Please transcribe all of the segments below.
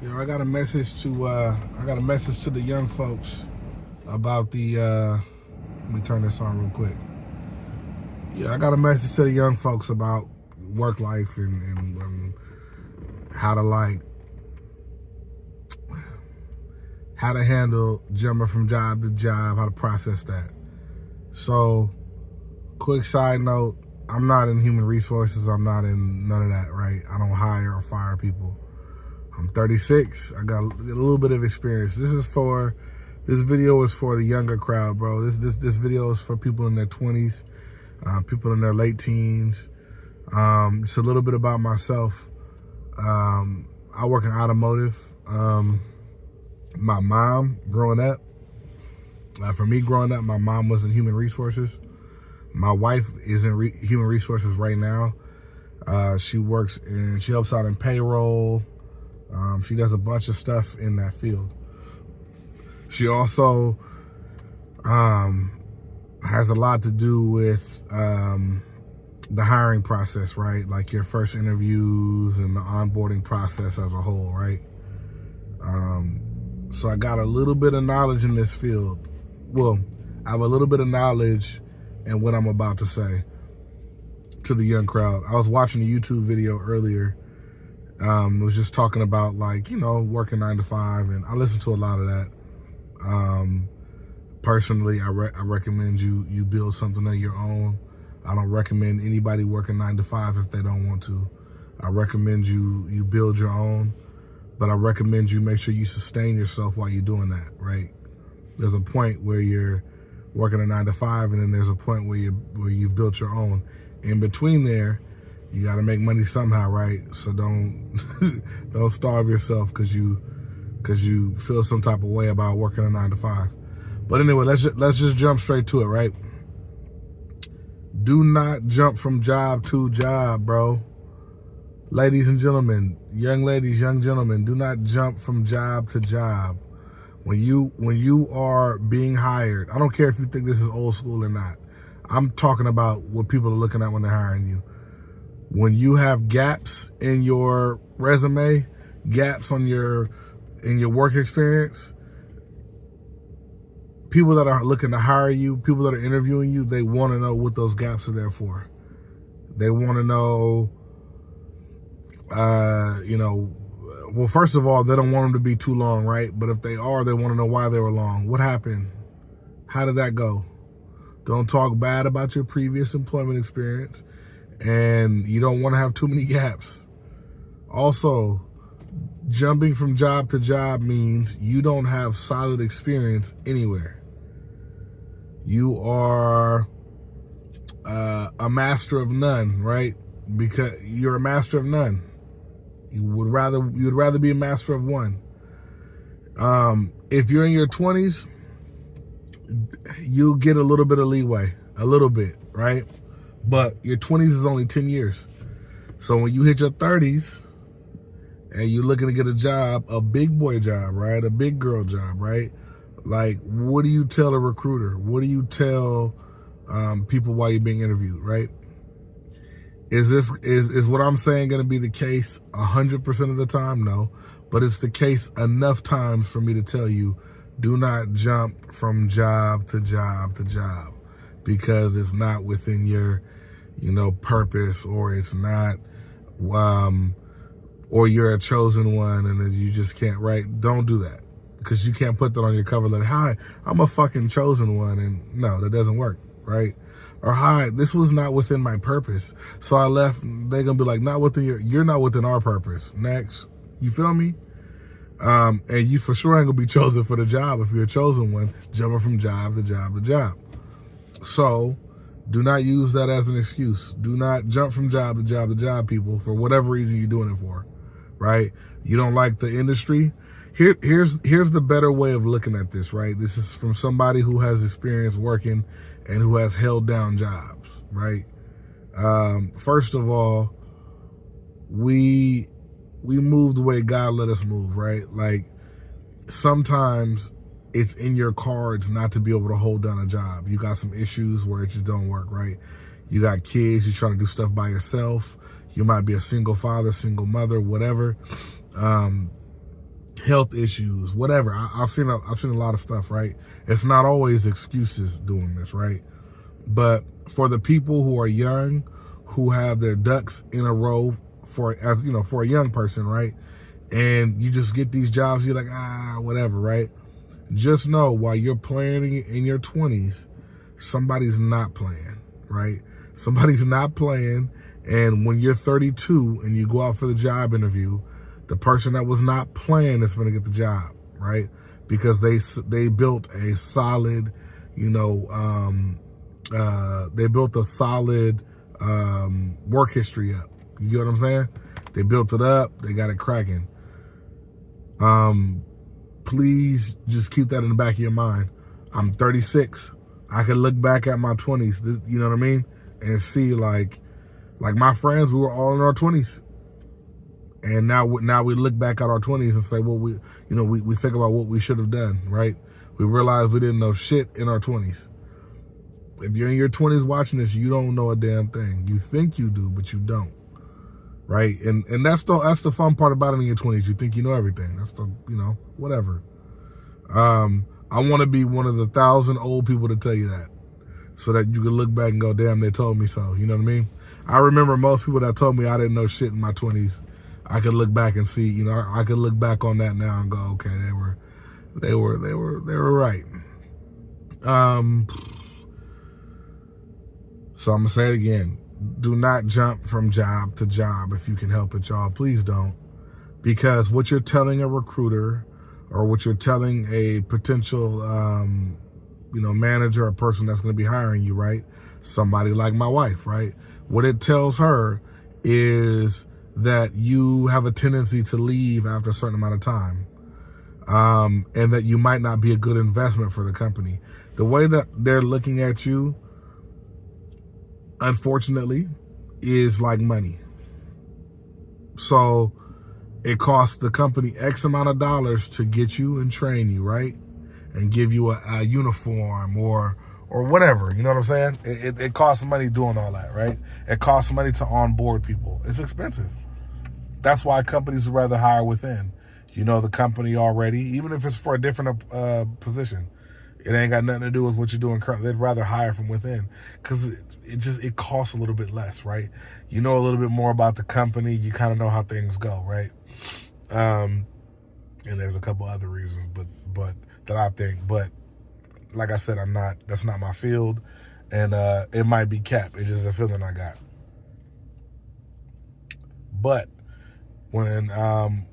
I got a message to the young folks about the let me turn this on real quick. I got a message to the young folks about work life and how to handle jumping from job to job, how to process that. So, quick side note, I'm not in human resources. I'm not in none of that, right? I don't hire or fire people. I'm 36. I got a little bit of experience. This video is for the younger crowd, bro. This video is for people in their 20s, people in their late teens. Just a little bit about myself. I work in automotive. My mom, growing up, my mom was in human resources. My wife is in human resources right now. She helps out in payroll. She does a bunch of stuff in that field. She also has a lot to do with the hiring process, right? Like your first interviews and the onboarding process as a whole, right? So I got a little bit of knowledge in this field. Well, I have a little bit of knowledge in what I'm about to say to the young crowd. I was watching a YouTube video earlier. It was just talking about working 9 to 5, and I listen to a lot of that. Personally, I recommend you build something of your own. I don't recommend anybody working 9 to 5 if they don't want to. I recommend you build your own, but I recommend you make sure you sustain yourself while you're doing that, right? There's a point where you're working a 9 to 5, and then there's a point where you've built your own. In between there, you got to make money somehow, right? So don't starve yourself because you feel some type of way about working a 9 to 5. But anyway, let's just jump straight to it, right? Do not jump from job to job, bro. Ladies and gentlemen, young ladies, young gentlemen, do not jump from job to job. When you are being hired, I don't care if you think this is old school or not. I'm talking about what people are looking at when they're hiring you. When you have gaps in your resume, gaps in your work experience, people that are looking to hire you, people that are interviewing you, they want to know what those gaps are there for. They want to know, well, first of all, they don't want them to be too long, right? But if they are, they want to know why they were long. What happened? How did that go? Don't talk bad about your previous employment experience. And you don't want to have too many gaps. Also, jumping from job to job means you don't have solid experience anywhere. You are a master of none, right? Because you're a master of none. You'd rather be a master of one. If you're in your 20s, you'll get a little bit of leeway, a little bit, right? But your 20s is only 10 years. So when you hit your 30s and you're looking to get a job, a big boy job, right? A big girl job, right? Like, what do you tell a recruiter? What do you tell people while you're being interviewed, right? Is what I'm saying going to be the case 100% of the time? No. But it's the case enough times for me to tell you, do not jump from job to job to job, because it's not within your purpose, or it's not, or you're a chosen one and you just can't write. Don't do that, because you can't put that on your cover letter. Hi, I'm a fucking chosen one. And no, that doesn't work, right? Or hi, this was not within my purpose, so I left. They're gonna be like, you're not within our purpose. Next. You feel me? And you for sure ain't gonna be chosen for the job if you're a chosen one, jumping from job to job to job. So do not use that as an excuse. Do not jump from job to job to job, people, for whatever reason you're doing it for, right? You don't like the industry. Here's the better way of looking at this, right? This is from somebody who has experience working and who has held down jobs, right? First of all, we move the way God let us move, right? Like, sometimes it's in your cards not to be able to hold down a job. You got some issues where it just don't work, right? You got kids, you're trying to do stuff by yourself. You might be a single father, single mother, whatever. health issues, whatever. I've seen a lot of stuff, right? It's not always excuses doing this, right? But for the people who are young, who have their ducks in a row for a young person, right? And you just get these jobs, you're like, whatever, right? Just know while you're playing in your 20s, somebody's not playing, right? Somebody's not playing. And when you're 32 and you go out for the job interview, the person that was not playing is going to get the job, right? Because they built a solid, they built a solid work history up. You get what I'm saying? They built it up. They got it cracking. Please just keep that in the back of your mind. I'm 36. I can look back at my 20s, you know what I mean? And see like my friends, we were all in our 20s. And now we look back at our 20s and say, well, we think about what we should have done, right? We realize we didn't know shit in our 20s. If you're in your 20s watching this, you don't know a damn thing. You think you do, but you don't, right? And that's the fun part about it in your 20s. You think you know everything. That's whatever. I want to be one of the 1,000 old people to tell you that, so that you can look back and go, damn, they told me so. You know what I mean? I remember most people that told me I didn't know shit in my 20s. I could look back and see, I could look back on that now and go, okay, they were right. So I'm gonna say it again. Do not jump from job to job if you can help it, y'all. Please don't. Because what you're telling a recruiter or what you're telling a potential, manager or person that's going to be hiring you, right? Somebody like my wife, right? What it tells her is that you have a tendency to leave after a certain amount of time, and that you might not be a good investment for the company. The way that they're looking at you, unfortunately, is like money. So it costs the company X amount of dollars to get you and train you, right? And give you a uniform or whatever, you know what I'm saying? It costs money doing all that, right? It costs money to onboard people. It's expensive. That's why companies would rather hire within. You know the company already, even if it's for a different position. It ain't got nothing to do with what you're doing currently. They'd rather hire from within because it costs a little bit less, right? You know a little bit more about the company. You kind of know how things go, right? And there's a couple other reasons, but that I think. But like I said, that's not my field, and it might be cap. It's just a feeling I got. But when an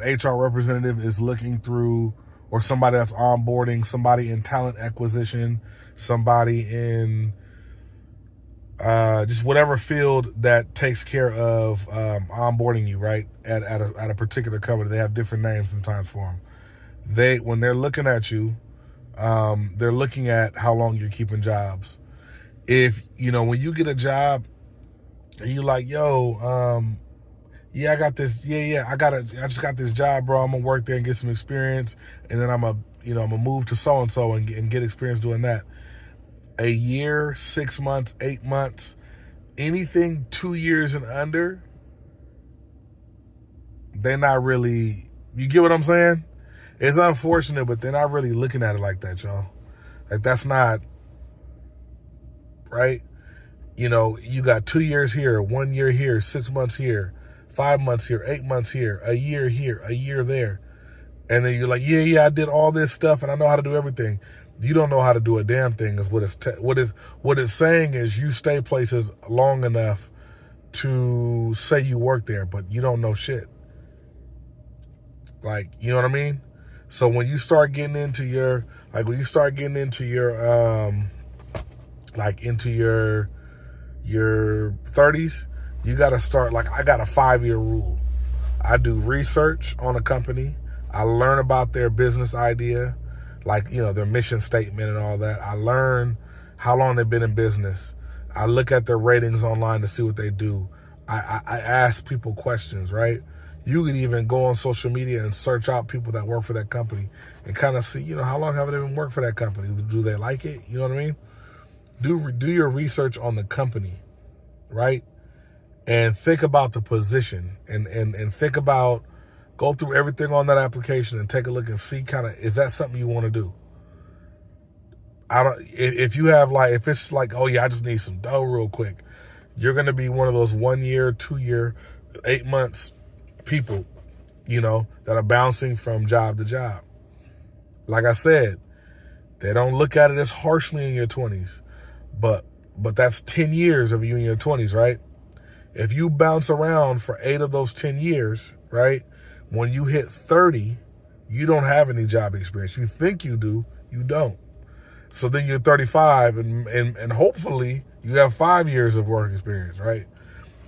HR representative is looking through, or somebody that's onboarding, somebody in talent acquisition, somebody in just whatever field that takes care of onboarding you, right? At a particular company, they have different names sometimes for them. When they're looking at you, they're looking at how long you're keeping jobs. If when you get a job, and you're like, yo, yeah, I got this. Yeah, I just got this job, bro. I'm gonna work there and get some experience, and then I'm gonna move to so and so and get experience doing that. A year, 6 months, 8 months, anything 2 years and under, they're not really. You get what I'm saying? It's unfortunate, but they're not really looking at it like that, y'all. Like that's not right. You got 2 years here, 1 year here, 6 months here, 5 months here, 8 months here, a year there. And then you're like, yeah, I did all this stuff and I know how to do everything. You don't know how to do a damn thing is what it's saying is you stay places long enough to say you work there, but you don't know shit. Like, you know what I mean? So when you start getting into your, your 30s, you got to start, I got a 5-year rule. I do research on a company. I learn about their business idea, their mission statement and all that. I learn how long they've been in business. I look at their ratings online to see what they do. I ask people questions, right? You can even go on social media and search out people that work for that company and kind of see, how long have they been working for that company? Do they like it? You know what I mean? Do your research on the company, right? And think about the position and think about Go through everything on that application and take a look and see kind of, is that something you want to do? If you have like, if it's like, oh yeah, I just need some dough real quick, you're going to be one of those 1 year, 2 year, 8 months people, that are bouncing from job to job. Like I said, they don't look at it as harshly in your 20s, but that's 10 years of you in your 20s, right? If you bounce around for 8 of those 10 years, right? When you hit 30, you don't have any job experience. You think you do, you don't. So then you're 35 and hopefully you have 5 years of work experience, right?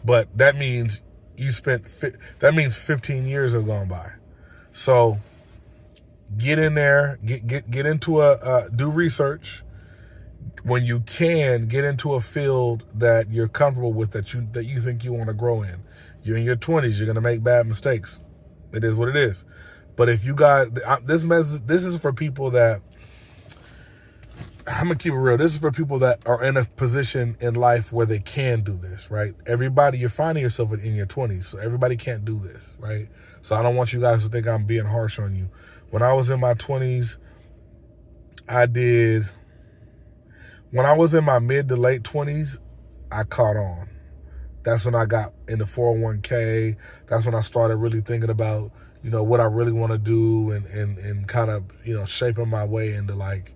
But that means 15 years have gone by. So get in there, get into do research. When you can, get into a field that you're comfortable with, that you think you want to grow in. You're in your 20s, you're going to make bad mistakes. It is what it is. But if you guys, this is for people that, I'm going to keep it real. This is for people that are in a position in life where they can do this, right? Everybody, you're finding yourself in your 20s, so everybody can't do this, right? So I don't want you guys to think I'm being harsh on you. When I was in my 20s, when I was in my mid to late 20s, I caught on. That's when I got into 401k. That's when I started really thinking about, what I really want to do and kind of, shaping my way into like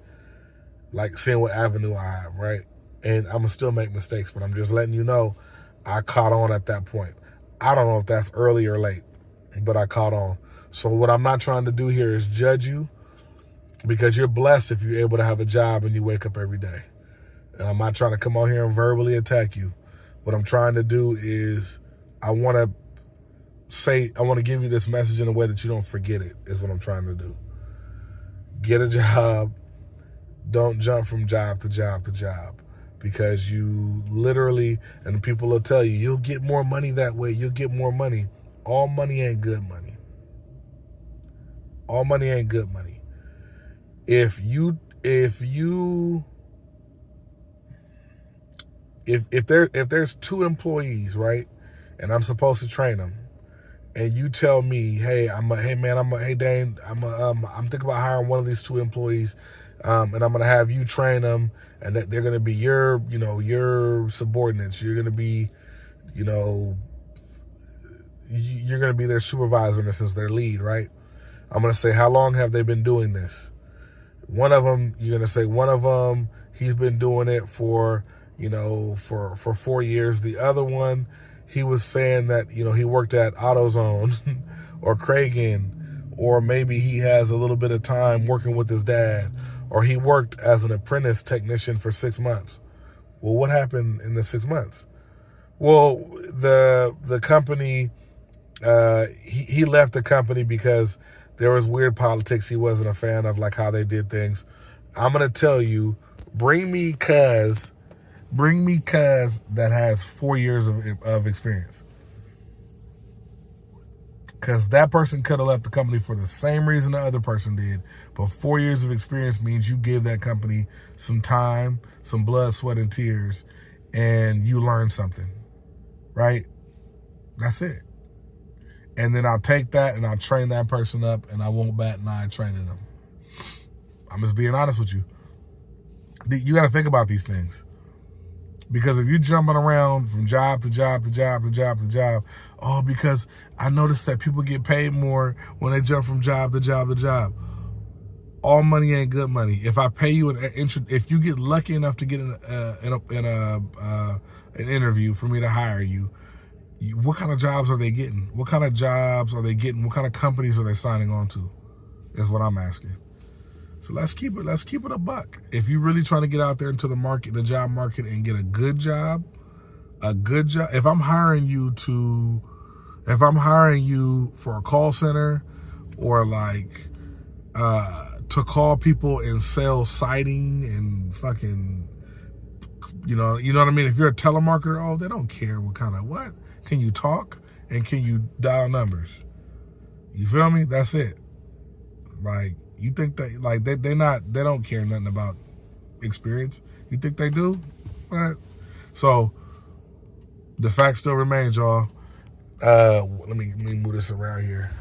seeing what avenue I have, right? And I'm going to still make mistakes, but I'm just letting you know I caught on at that point. I don't know if that's early or late, but I caught on. So what I'm not trying to do here is judge you, because you're blessed if you're able to have a job and you wake up every day. And I'm not trying to come out here and verbally attack you. What I'm trying to do is I want to give you this message in a way that you don't forget it, is what I'm trying to do. Get a job. Don't jump from job to job to job, because you literally, and people will tell you, you'll get more money that way. You'll get more money. All money ain't good money. All money ain't good money. If there's 2 employees, right, and I'm supposed to train them, and you tell me, hey Dane, I'm thinking about hiring one of these 2 employees, and I'm gonna have you train them, and that they're gonna be your subordinates. You're gonna be, you're gonna be their supervisor in a sense, their lead, right? I'm gonna say, how long have they been doing this? One of them, you're gonna say, he's been doing it for 4 years. The other one, he was saying that, he worked at AutoZone or Kragen, or maybe he has a little bit of time working with his dad, or he worked as an apprentice technician for 6 months. Well, what happened in the 6 months? Well, the company, he left the company because there was weird politics. He wasn't a fan of like how they did things. I'm going to tell you, bring me cuz that has 4 years of experience. Because that person could have left the company for the same reason the other person did. But 4 years of experience means you give that company some time, some blood, sweat, and tears, and you learn something, right? That's it. And then I'll take that and I'll train that person up, and I won't bat an eye training them. I'm just being honest with you. You got to think about these things. Because if you're jumping around from job to job to job to job to job, because I noticed that people get paid more when they jump from job to job to job. All money ain't good money. If I pay you if you get lucky enough to get an interview for me to hire you, what kind of jobs are they getting? What kind of jobs are they getting? What kind of companies are they signing on to? Is what I'm asking. So let's keep it a buck. If you're really trying to get out there into the market, the job market, and get a good job, if I'm hiring you for a call center, or like to call people and sell siding and fucking, you know what I mean? If you're a telemarketer, they don't care what can you talk and can you dial numbers? You feel me? That's it. Like, you think that they don't care nothing about experience. You think they do? Right? So the fact still remains, y'all. Let me move this around here.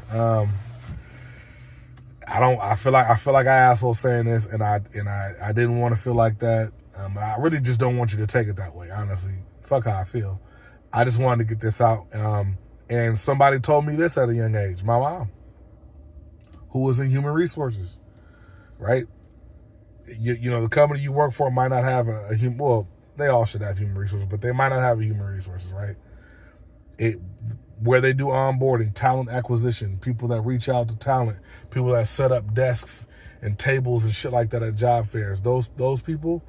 I feel like I asshole saying this, and I didn't want to feel like that. I really just don't want you to take it that way, honestly. Fuck how I feel. I just wanted to get this out. And somebody told me this at a young age. My mom, who was in human resources, right? You know, the company you work for might not have a human, well, they all should have human resources, but they might not have a human resources, right? Where they do onboarding, talent acquisition, people that reach out to talent, people that set up desks and tables and shit like that at job fairs. Those people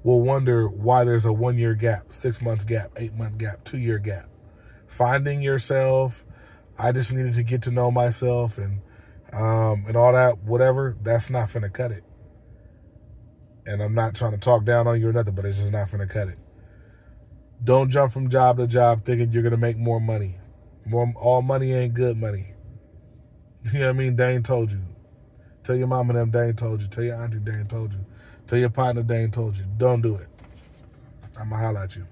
will wonder why there's a 1 year gap, 6 months gap, 8 month gap, 2 year gap. Finding yourself, I just needed to get to know myself and all that, whatever, that's not finna cut it. And I'm not trying to talk down on you or nothing, but it's just not finna cut it. Don't jump from job to job thinking you're gonna make more money. All money ain't good money. You know what I mean? Dane told you. Tell your mama them Dane told you. Tell your auntie Dane told you. Tell your partner Dane told you. Don't do it. I'ma holler at you.